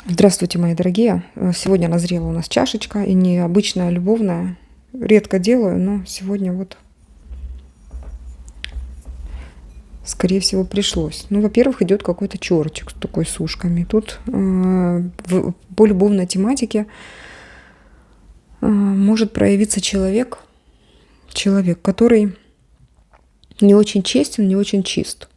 Здравствуйте, мои дорогие. Сегодня назрела у нас чашечка, и необычная, любовная. Редко делаю, но сегодня вот, скорее всего, пришлось. Ну, во-первых, идет какой-то чёрчик с такой с ушками. Тут по любовной тематике может проявиться человек, который не очень честен, не очень чист.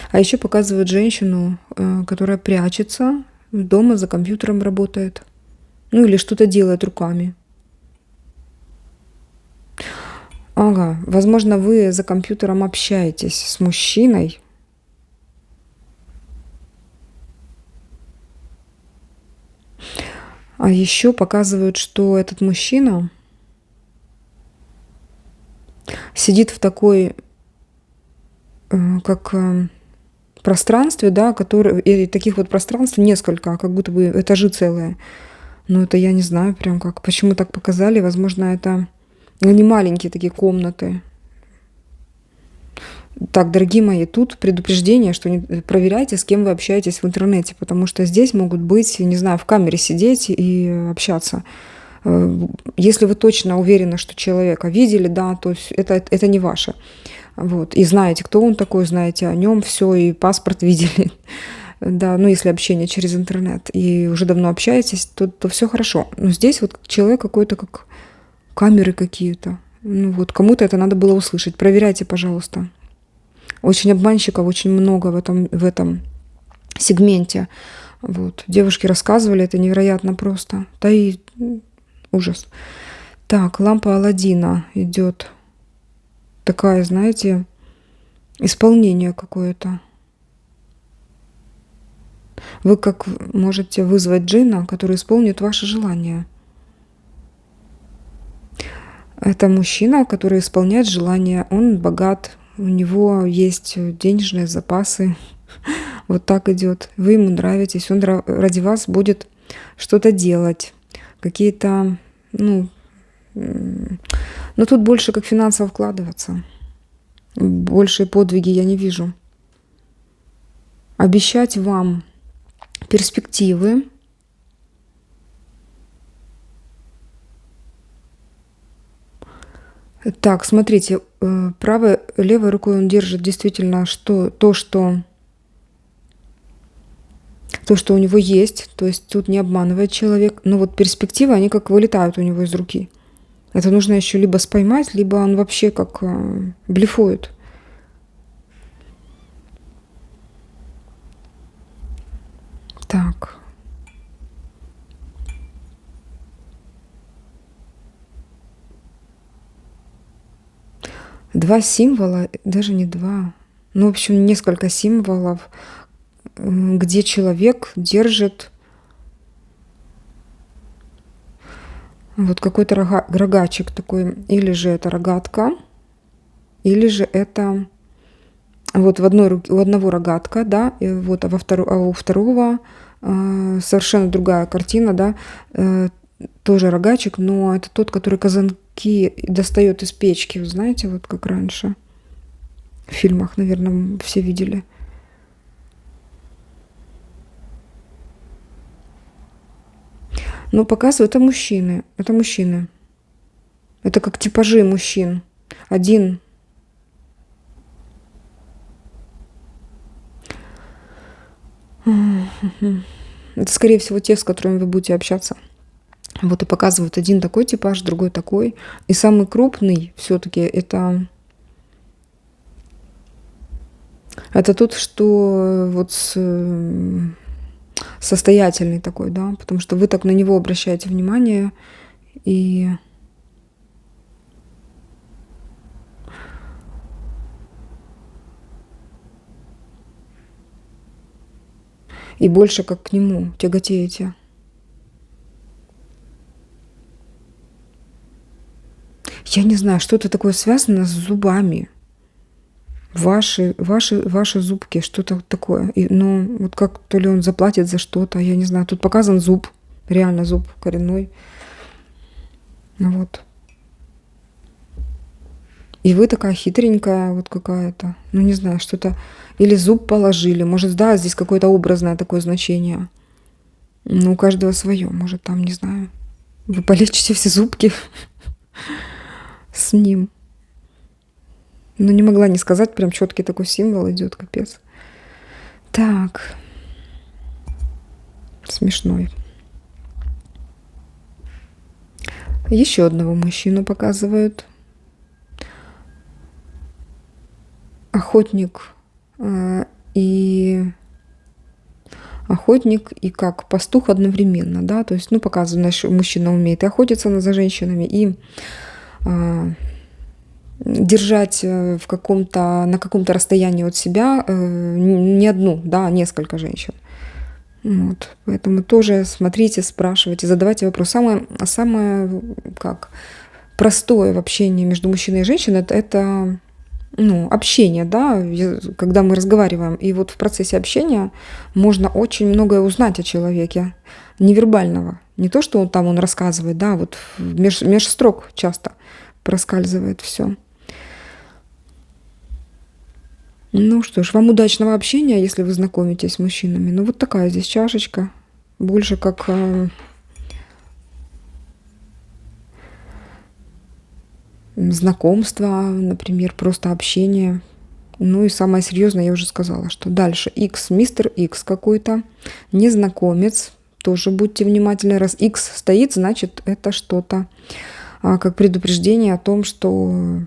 А еще показывают женщину, которая прячется дома, за компьютером работает. Ну или что-то делает руками. Ага, возможно, вы за компьютером общаетесь с мужчиной. А еще показывают, что этот мужчина сидит в такой, как пространстве, да, и таких вот пространств несколько, как будто бы этажи целые. Но это я не знаю прям как, почему так показали. Возможно, это не маленькие такие комнаты. Так, дорогие мои, тут предупреждение, что проверяйте, с кем вы общаетесь в интернете, потому что здесь могут быть, не знаю, в камере сидеть и общаться. Если вы точно уверены, что человека видели, да, то это не ваше. Вот. И знаете, кто он такой, знаете о нем все, и паспорт видели. Да, ну если общение через интернет, и уже давно общаетесь, то все хорошо. Но здесь вот человек какой-то, как камеры какие-то. Ну вот, кому-то это надо было услышать. Проверяйте, пожалуйста. Очень обманщиков, очень много в этом сегменте. Вот. Девушки рассказывали, это невероятно просто. Да и ужас. Так, лампа Аладдина идет. Такая, знаете, исполнение какое-то. Вы как можете вызвать джинна, который исполнит ваше желание. Это мужчина, который исполняет желание. Он богат, у него есть денежные запасы. Вот так идет. Вы ему нравитесь, он ради вас будет что-то делать. Какие-то, но тут больше как финансово вкладываться. Большие подвиги я не вижу. Обещать вам перспективы. Так, смотрите, правой, левой рукой он держит действительно то, что у него есть. То есть тут не обманывает человек. Но вот перспективы, они как вылетают у него из руки. Это нужно еще либо споймать, либо он вообще как блефует. Так. Два символа, даже не два. Ну, в общем, несколько символов, где человек держит вот какой-то рогачик такой. Или же это рогатка, или же это вот у одного рогатка, да, и вот, у второго совершенно другая картина, да, тоже рогачик, но это тот, который казанки достает из печки, вы знаете, вот как раньше. В фильмах, наверное, все видели. Но показывают, это мужчины. Это мужчины. Это как типажи мужчин. Один. Это, скорее всего, те, с которыми вы будете общаться. Вот и показывают один такой типаж, другой такой. И самый крупный все-таки это тот, что вот состоятельный такой, да, потому что вы так на него обращаете внимание, и больше как к нему тяготеете. Я не знаю, что-то такое связано с зубами. Ваши зубки, что-то такое. Но вот как то ли он заплатит за что-то, я не знаю. Тут показан зуб, реально зуб коренной. Вот. И вы такая хитренькая вот какая-то. Ну, не знаю, что-то... Или зуб положили. Может, да, здесь какое-то образное такое значение. Ну, у каждого свое. Может, там, не знаю, вы полечите все зубки с ним. Но не могла не сказать, прям четкий такой символ идет, капец. Так. Смешной. Еще одного мужчину показывают. Охотник и как пастух одновременно, да, то есть, ну, показано, что мужчина умеет и охотиться за женщинами, и держать на каком-то расстоянии от себя не одну, да, а несколько женщин. Вот. Поэтому тоже смотрите, спрашивайте, задавайте вопрос. Самое как простое в общении между мужчиной и женщиной это общение, да, когда мы разговариваем. И вот в процессе общения можно очень многое узнать о человеке невербального. Не то, что он рассказывает, да, вот меж строк часто проскальзывает все. Ну что ж, вам удачного общения, если вы знакомитесь с мужчинами. Ну вот такая здесь чашечка. Больше как знакомство, например, просто общение. Ну и самое серьезное, я уже сказала, что дальше X, мистер X какой-то, незнакомец. Тоже будьте внимательны. Раз X стоит, значит это что-то как предупреждение о том, что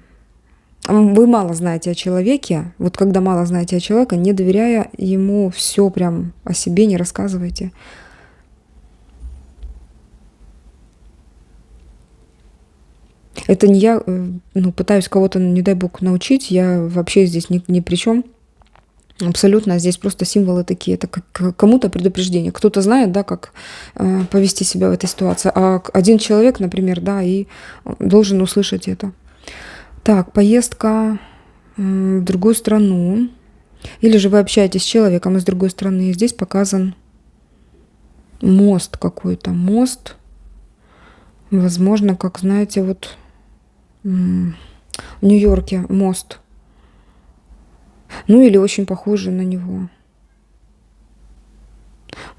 вы мало знаете о человеке. Вот когда мало знаете о человеке, не доверяя ему все прям о себе, не рассказывайте. Это не я пытаюсь кого-то, не дай бог, научить. Я вообще здесь ни при чем. Абсолютно. Здесь просто символы такие. Это как кому-то предупреждение. Кто-то знает, да, как повести себя в этой ситуации. А один человек, например, да, и должен услышать это. Так, поездка в другую страну. Или же вы общаетесь с человеком из другой страны. И здесь показан мост какой-то. Мост. Возможно, как, знаете, вот в Нью-Йорке мост. Ну или очень похожий на него.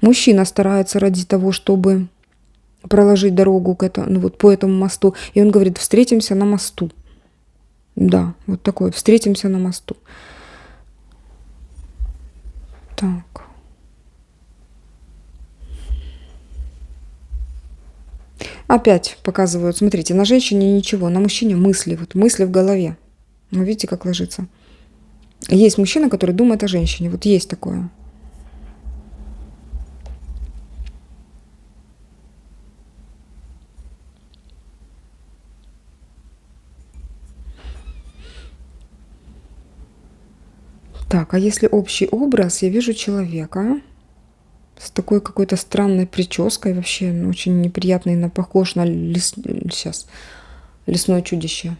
Мужчина старается ради того, чтобы проложить дорогу по этому мосту. И он говорит, встретимся на мосту. Да, вот такое, встретимся на мосту. Так. Опять показывают, смотрите, на женщине ничего, на мужчине мысли, вот мысли в голове. Ну, видите, как ложится. Есть мужчина, который думает о женщине, вот есть такое. Так, а если общий образ, я вижу человека с такой какой-то странной прической, вообще очень неприятный, похож на лесное чудище.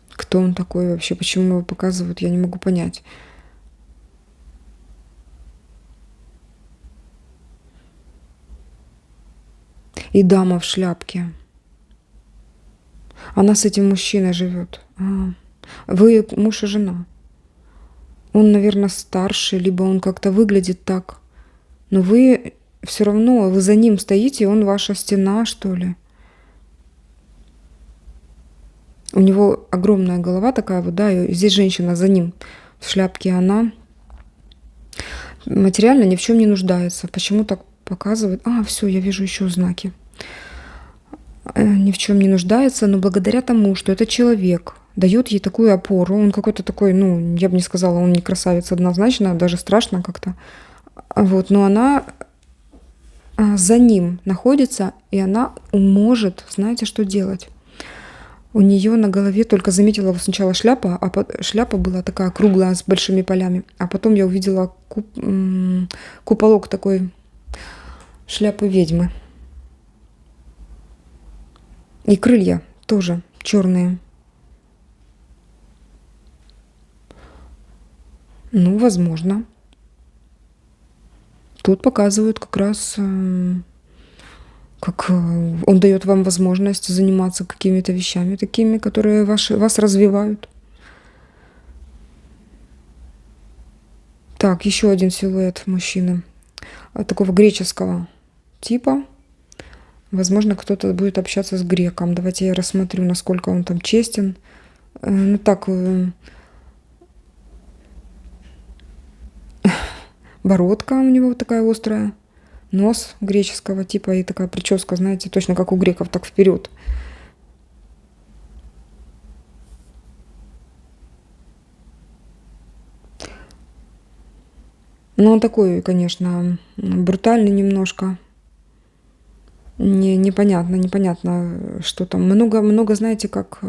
Кто он такой вообще? Почему его показывают? Я не могу понять. И дама в шляпке. Она с этим мужчиной живет. Вы муж и жена. Он, наверное, старше, либо он как-то выглядит так. Но вы все равно, вы за ним стоите, и он ваша стена, что ли. У него огромная голова такая вот, да, и здесь женщина за ним в шляпке, она материально ни в чем не нуждается. Почему так показывает? Все, я вижу еще знаки. Ни в чем не нуждается, но благодаря тому, что этот человек дает ей такую опору, он какой-то такой, я бы не сказала, он не красавец однозначно, даже страшно как-то. Вот, но она за ним находится, и она может, знаете, что делать? У нее на голове, только заметила сначала шляпа, шляпа была такая круглая с большими полями, а потом я увидела куполок такой шляпы ведьмы. И крылья тоже черные. Возможно. тут показывают как раз, как он дает вам возможность заниматься какими-то вещами такими, которые вас развивают. Так, еще один силуэт мужчины. Такого греческого типа. Возможно, кто-то будет общаться с греком. Давайте я рассмотрю, насколько он там честен. Ну так, бородка у него вот такая острая. Нос греческого типа и такая прическа, знаете, точно как у греков, так вперед. Но он такой, конечно, брутальный немножко. Непонятно, что там. Много, знаете, как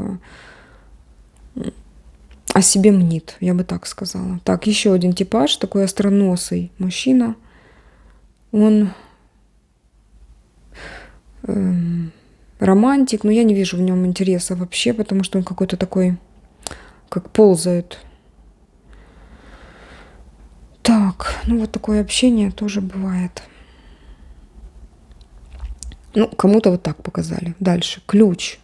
о себе мнит, я бы так сказала. Так, еще один типаж, такой остроносый мужчина. Он романтик, но я не вижу в нем интереса вообще, потому что он какой-то такой, как ползает. Так, ну вот такое общение тоже бывает. Ну, кому-то вот так показали. Дальше. Ключ.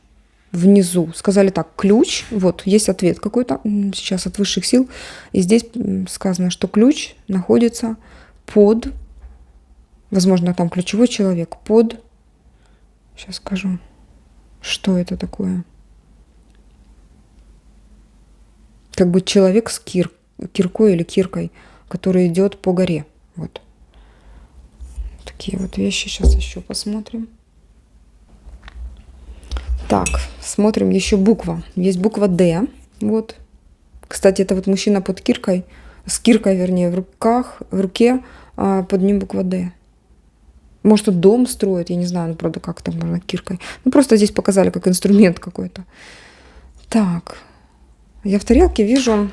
Внизу. Сказали так, ключ. Вот, есть ответ какой-то сейчас от высших сил. И здесь сказано, что ключ находится под, возможно, там ключевой человек, под, сейчас скажу, что это такое. Как бы человек с киркой или киркой, который идет по горе. Вот. Такие вот вещи. Сейчас еще посмотрим. Так, смотрим еще буква. Есть буква Д. Вот. Кстати, это вот мужчина под киркой. С киркой, вернее, в руке, а под ним буква Д. Может, тут дом строит, я не знаю, ну, правда, как там можно киркой. Ну, просто здесь показали как инструмент какой-то. Так, я в тарелке вижу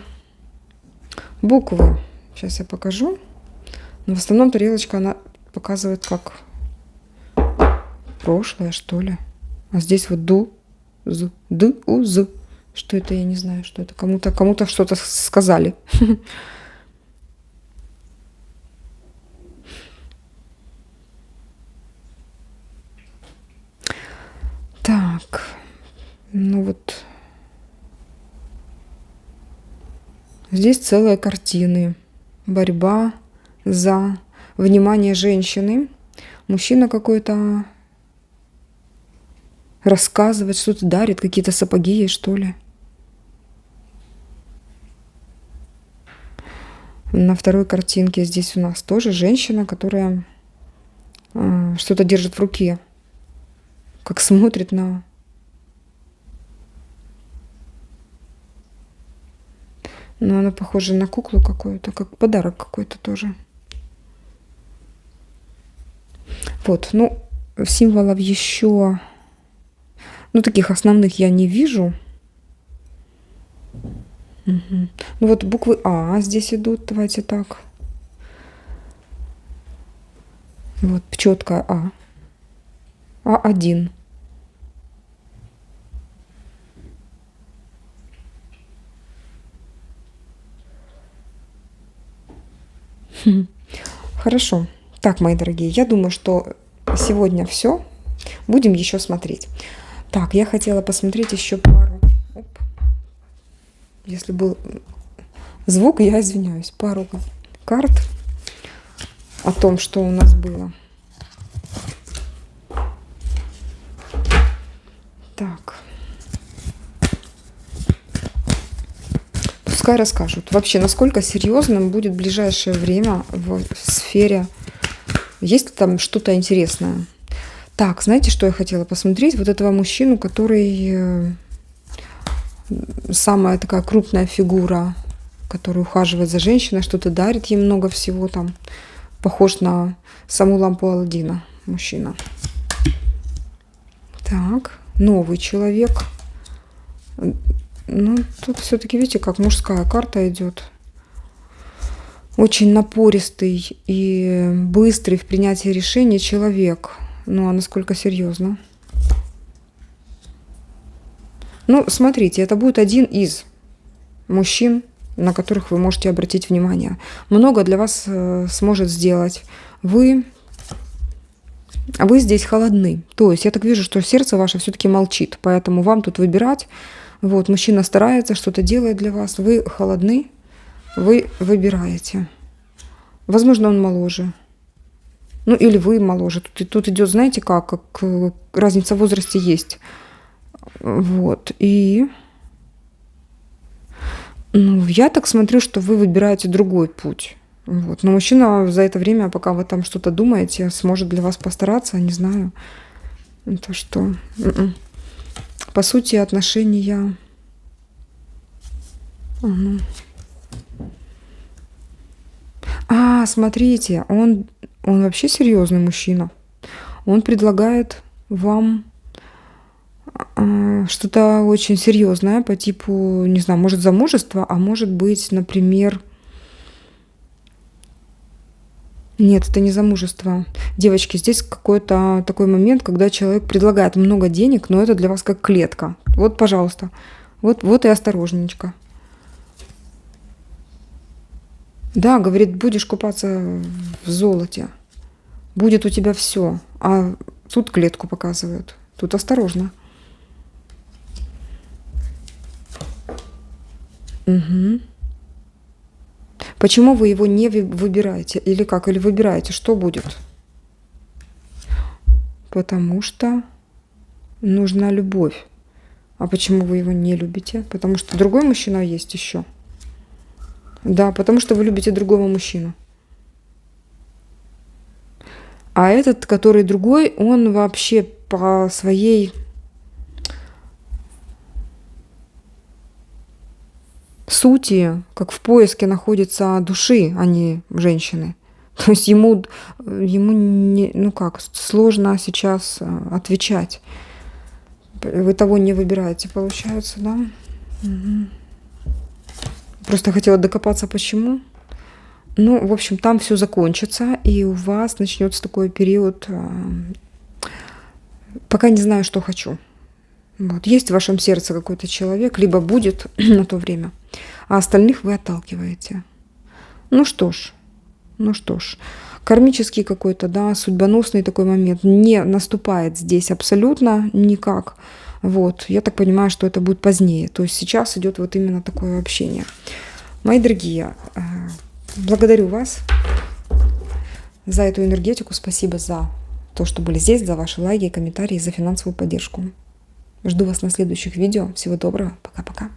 буквы. Сейчас я покажу. Но в основном тарелочка, она показывает как прошлое, что ли. А здесь вот ду-з. Что это, я не знаю, что это. Кому-то что-то сказали. Так, ну вот. Здесь целые картины. Борьба за внимание женщины. Мужчина какой-то рассказывает, что-то дарит, какие-то сапоги ей, что ли. На второй картинке здесь у нас тоже женщина, которая что-то держит в руке. Как смотрит на... Но она похожа на куклу какую-то, как подарок какой-то тоже. Вот, ну, символов еще... Ну, таких основных я не вижу. Угу. Ну, вот буквы А здесь идут. Давайте так. Вот, четкая А. А1. Хорошо. Так, мои дорогие, я думаю, что сегодня все. Будем еще смотреть. Так, я хотела посмотреть еще пару. Оп. Если был звук, я извиняюсь. Пару карт о том, что у нас было. Так. Пускай расскажут. Вообще, насколько серьезным будет ближайшее время в сфере. Есть ли там что-то интересное? Так, знаете, что я хотела посмотреть? Вот этого мужчину, который самая такая крупная фигура, который ухаживает за женщиной, что-то дарит ей много всего там. Похож на саму лампу Аладдина мужчина. Так, новый человек. Ну, тут все-таки, видите, как мужская карта идет. Очень напористый и быстрый в принятии решений человек. Ну, а насколько серьезно? Ну, смотрите, это будет один из мужчин на которых вы можете обратить внимание. Много для вас сможет сделать. Вы здесь холодны. То есть я так вижу, что сердце ваше все-таки молчит. Поэтому вам тут выбирать. Вот, мужчина старается, что-то делает для вас. Вы холодны, вы выбираете. Возможно, он моложе. Ну, или вы моложе. Тут идет, знаете, как разница в возрасте есть. Вот. И я так смотрю, что вы выбираете другой путь. Вот. Но мужчина за это время, пока вы там что-то думаете, сможет для вас постараться, не знаю. Это что? По сути, отношения... Угу. Смотрите, он вообще серьезный мужчина. Он предлагает вам что-то очень серьезное по типу, не знаю, может замужество, а может быть, например... Нет, это не замужество. Девочки, здесь какой-то такой момент, когда человек предлагает много денег, но это для вас как клетка. Вот, пожалуйста. Вот и осторожненько. Да, говорит, будешь купаться в золоте. Будет у тебя все. А тут клетку показывают. Тут осторожно. Угу. Почему вы его не выбираете? Или как? Или выбираете? Что будет? Потому что нужна любовь. А почему вы его не любите? Потому что другой мужчина есть еще. Да, потому что вы любите другого мужчину. А этот, который другой, он вообще по своей сути, как в поиске находится души, а не женщины. То есть ему не, сложно сейчас отвечать. Вы того не выбираете, получается, да? Угу. Просто хотела докопаться, почему. Ну, в общем, там все закончится, и у вас начнется такой период, пока не знаю, что хочу. Вот. Есть в вашем сердце какой-то человек, либо будет на то время, а остальных вы отталкиваете. Ну что ж, кармический какой-то, да, судьбоносный такой момент не наступает здесь абсолютно никак. Вот, я так понимаю, что это будет позднее. То есть сейчас идет вот именно такое общение. Мои дорогие, благодарю вас за эту энергетику. Спасибо за то, что были здесь, за ваши лайки, комментарии, за финансовую поддержку. Жду вас на следующих видео. Всего доброго. Пока-пока.